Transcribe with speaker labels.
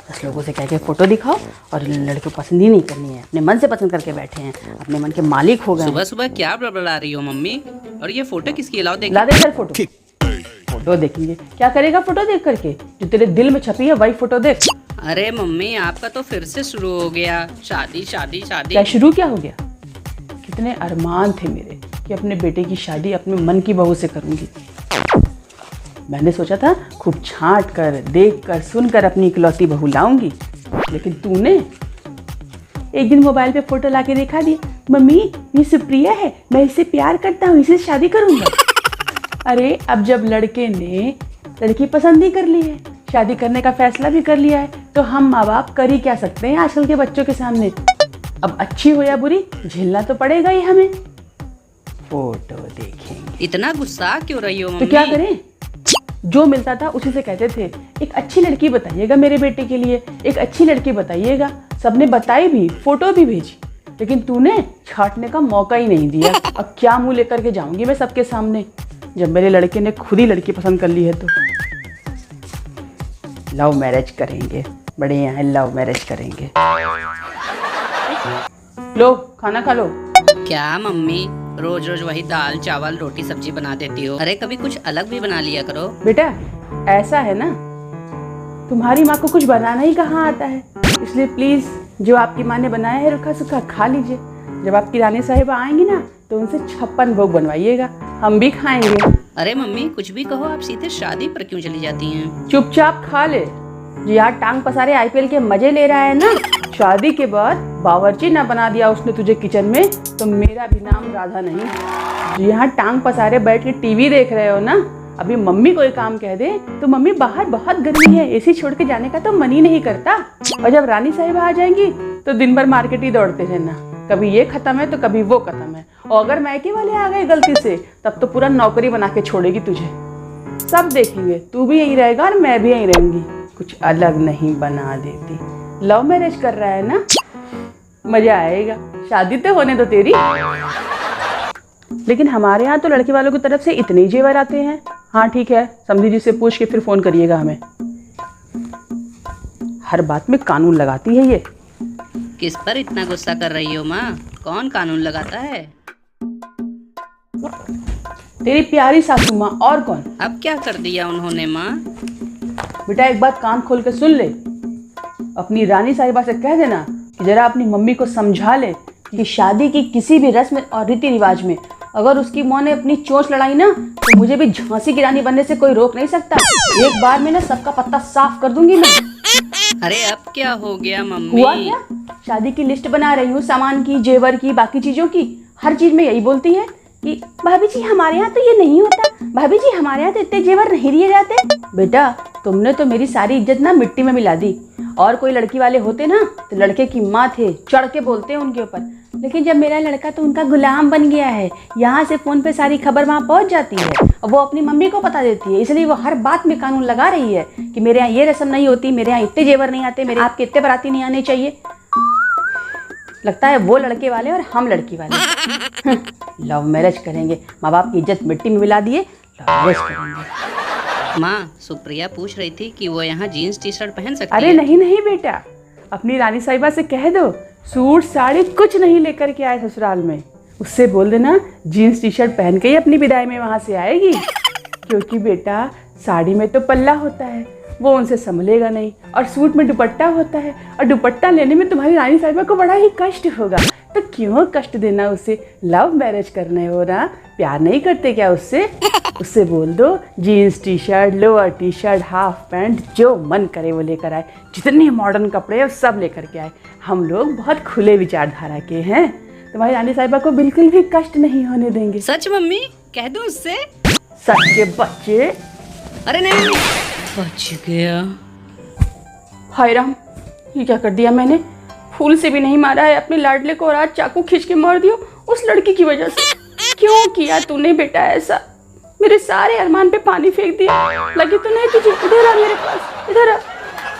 Speaker 1: 10 लोगों से कह के फ़ोटो दिखाओ और लड़के को पसंद ही नहीं करनी है, अपने मन से पसंद करके बैठे हैं, अपने मन के मालिक हो गए।
Speaker 2: सुबह सुबह क्या बड़बड़ा रही हो मम्मी? और ये फोटो किसकी? लाओ देख।
Speaker 1: ला दे इधर फोटो देखेंगे। क्या करेगा फोटो देख करके? जो तेरे दिल में छपी है वही फोटो देख।
Speaker 2: अरे मम्मी, आपका तो फिर से शुरू हो गया, शादी शादी शादी।
Speaker 1: क्या शुरू क्या हो गया? कितने अरमान थे मेरे कि अपने बेटे की शादी अपने मन की बहू से करूंगी। मैंने सोचा था खूब छांट कर, देख कर, सुन कर अपनी इकलौती बहू लाऊंगी, लेकिन तूने एक दिन मोबाइल पे फोटो लाके दिखा दी, मम्मी ये सुप्रिया है, मैं इससे प्यार करता हूँ, इससे शादी करूंगा। अरे अब जब लड़के ने लड़की पसंद ही कर ली है, शादी करने का फैसला भी कर लिया है, तो हम माँ बाप कर ही क्या सकते हैं आजकल के बच्चों के सामने। अब अच्छी हो या बुरी झेलना तो पड़ेगा ही हमें। फोटो देखेंगे।
Speaker 2: इतना गुस्सा क्यों रही हो मम्मी?
Speaker 1: तो क्या करें, जो मिलता था उसी से कहते थे एक अच्छी लड़की बताइएगा मेरे बेटे के लिए, एक अच्छी लड़की बताइएगा। सबने बताई भी, फोटो भी भेजी, लेकिन तूने छाटने का मौका ही नहीं दिया। अब क्या मुंह लेकर के जाऊंगी मैं सबके सामने, जब मेरे लड़के ने खुद ही लड़की पसंद कर ली है। तो लव मैरिज करेंगे, बड़े यहाँ लव मैरिज करेंगे। लो खाना खा लो।
Speaker 2: क्या मम्मी, रोज रोज वही दाल चावल रोटी सब्जी बना देती हो? अरे कभी कुछ अलग भी बना लिया करो।
Speaker 1: बेटा ऐसा है ना, तुम्हारी माँ को कुछ बनाना ही कहाँ आता है, इसलिए प्लीज जो आपकी माँ ने बनाया है रुखा सुखा खा लीजिए। जब आपकी रानी साहिबा आएंगी ना तो उनसे 56 भोग बनवाइएगा, हम भी खाएंगे।
Speaker 2: अरे मम्मी कुछ भी कहो, आप सीधे शादी पर क्यों चली जाती हैं?
Speaker 1: चुपचाप खा ले। जो यहाँ टांग पसारे आईपीएल के मजे ले रहा है ना, शादी के बाद बावर्ची ना बना दिया उसने तुझे किचन में, तो मेरा भी नाम राधा नहीं। जो यहाँ टांग पसारे बैठ के टीवी देख रहे हो ना, अभी मम्मी कोई काम कह दे तो मम्मी बाहर बहुत गर्मी है, एसी छोड़ के जाने का तो मन ही नहीं करता। और जब रानी साहिबा आ जाएंगी तो दिन भर मार्केट ही दौड़ते रहना, कभी ये खत्म है तो कभी वो खत्म है। और अगर मायके वाले आ गए गलती से तब तो पूरा नौकरी बना के छोड़ेगी तुझे। सब देखेंगे, तू भी यहीं रहेगा और मैं भी यहीं रहूंगी, कुछ अलग नहीं बना देती। लव मैरिज कर रहा है ना, मजा आएगा, शादी तो होने दो तेरी। लेकिन हमारे यहाँ तो लड़के वालों की तरफ से इतने ही जेवर आते हैं। हाँ ठीक है, समधी जी से पूछ के फिर फोन करिएगा हमें। हर बात में कानून लगाती है ये।
Speaker 2: किस पर इतना गुस्सा कर रही हो माँ? कौन कानून लगाता है?
Speaker 1: तेरी प्यारी सासू माँ, और कौन।
Speaker 2: अब क्या कर दिया उन्होंने माँ?
Speaker 1: बेटा एक बात कान खोल के सुन ले, अपनी रानी साहिबा से कह देना कि जरा अपनी मम्मी को समझा ले कि शादी की किसी भी रस्म और रीति रिवाज में अगर उसकी माँ ने अपनी चोंच लड़ाई ना तो मुझे भी झांसी की रानी बनने से कोई रोक नहीं सकता। एक बार में ना सबका पत्ता साफ कर दूंगी मैं।
Speaker 2: अरे अब क्या हो गया मम्मी?
Speaker 1: हुआ क्या? शादी की लिस्ट बना रही हूँ, सामान की, जेवर की, बाकी चीजों की। हर चीज में यही बोलती है कि भाभी जी हमारे यहाँ तो ये नहीं होता, भाभी जी हमारे यहाँ तो इतने जेवर नहीं दिए जाते। बेटा तुमने तो मेरी सारी इज्जत ना मिट्टी में मिला दी। और कोई लड़की वाले होते ना तो लड़के की माँ थे, चढ़ के बोलते हैं उनके ऊपर, लेकिन जब मेरा लड़का तो उनका गुलाम बन गया है, यहाँ से फोन पे सारी खबर वहाँ पहुँच जाती है और वो अपनी मम्मी को बता देती है, इसलिए वो हर बात में कानून लगा रही है कि मेरे यहाँ ये रस्म नहीं होती, मेरे यहाँ इतने जेवर नहीं आते, मेरे आपके इतने बाराती नहीं आने चाहिए। लगता है वो लड़के वाले और हम लड़की वाले। लव मैरिज करेंगे, माँ बाप की इज्जत मिट्टी में मिला दिए, लव मैरिज करेंगे।
Speaker 2: माँ सुप्रिया पूछ रही थी कि वो यहाँ जीन्स टी शर्ट पहन सकती
Speaker 1: अरे
Speaker 2: है?
Speaker 1: नहीं नहीं बेटा, अपनी रानी साहिबा से कह दो सूट साड़ी कुछ नहीं लेकर के आए ससुराल में, उससे बोल देना जीन्स टी शर्ट पहन के ही अपनी विदाई में वहाँ से आएगी। क्योंकि बेटा साड़ी में तो पल्ला होता है, वो उनसे संभलेगा नहीं, और सूट में दुपट्टा होता है, और दुपट्टा लेने में तुम्हारी रानी साहिबा को बड़ा ही कष्ट होगा, तो क्यों कष्ट देना उसे। लव मैरिज करने हो ना, प्यार नहीं करते क्या उससे? उससे बोल दो jeans T shirt, lower T shirt, half pant, जो मन करे वो लेकर आए, जितने मॉडर्न कपड़े हैं सब लेकर के आए। हम लोग बहुत खुले विचारधारा के हैं, तुम्हारी रानी साहिबा को बिल्कुल भी कष्ट नहीं होने देंगे।
Speaker 2: सच मम्मी? कह दूं उससे?
Speaker 1: सच के बच्चे।
Speaker 2: अरे नहीं, बच गया।
Speaker 1: हाय राम, ये क्या कर दिया मैंने? फूल से भी नहीं मारा है अपने लाडले को और आज चाकू खींच के मार दियो उस लड़की की वजह से। क्यों किया तूने बेटा ऐसा? मेरे सारे अरमान पे पानी फेंक दिया। लगी तो नहीं तुझे? इधर आ मेरे पास, इधर आ।